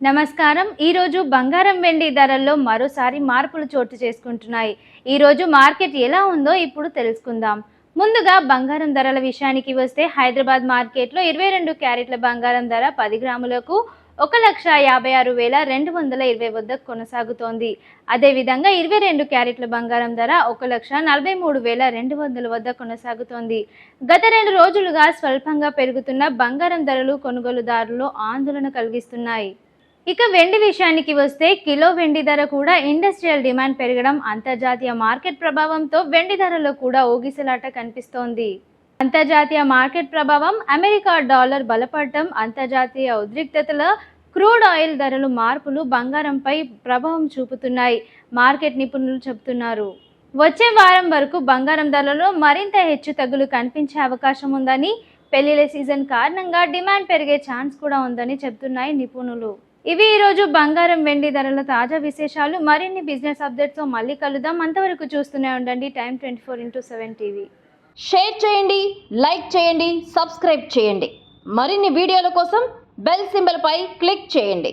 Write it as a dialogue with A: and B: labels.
A: నమస్కారం. ఈరోజు బంగారం వెండి ధరల్లో మరోసారి మార్పులు చోటు చేసుకుంటున్నాయి. ఈరోజు మార్కెట్ ఎలా ఉందో ఇప్పుడు తెలుసుకుందాం. ముందుగా బంగారం ధరల విషయానికి వస్తే హైదరాబాద్ మార్కెట్లో 22 క్యారెట్ల బంగారం ధర 10 గ్రాములకు 1,56,220 వద్ద కొనసాగుతోంది. అదేవిధంగా 22 క్యారెట్ల బంగారం ధర 1,43,200 వద్ద కొనసాగుతోంది. గత 2 రోజులుగా స్వల్పంగా పెరుగుతున్న బంగారం ధరలు కొనుగోలుదారులు ఆందోళన కలిగిస్తున్నాయి. ఇక వెండి విషయానికి వస్తే కిలో వెండి ధర కూడా ఇండస్ట్రియల్ డిమాండ్ పెరగడం, అంతర్జాతీయ మార్కెట్ ప్రభావంతో వెండి ధరలో కూడా ఊగిసలాట కనిపిస్తోంది. అంతర్జాతీయ మార్కెట్ ప్రభావం, అమెరికా డాలర్ బలపడటం, అంతర్జాతీయ ఉద్రిక్తతల, క్రూడ్ ఆయిల్ ధరలు మార్పులు బంగారంపై ప్రభావం చూపుతున్నాయి మార్కెట్ నిపుణులు చెబుతున్నారు. వచ్చే వారం వరకు బంగారం ధరలలో మరింత హెచ్చు తగ్గులు కనిపించే అవకాశం ఉందని, పెళ్లిళ్ల సీజన్ కారణంగా డిమాండ్ పెరిగే ఛాన్స్ కూడా ఉందని చెబుతున్నాయి నిపుణులు. ఇవి ఈరోజు బంగారం వెండి ధరల తాజా విశేషాలు. మరిన్ని బిజినెస్ అప్డేట్స్తో మళ్ళీ కలుద్దాం. అంతవరకు చూస్తూనే ఉండండి టైమ్ 24x7 టీవీ.
B: షేర్ చేయండి, లైక్ చేయండి, సబ్స్క్రైబ్ చేయండి. మరిన్ని వీడియోల కోసం బెల్ సింబల్ పై క్లిక్ చేయండి.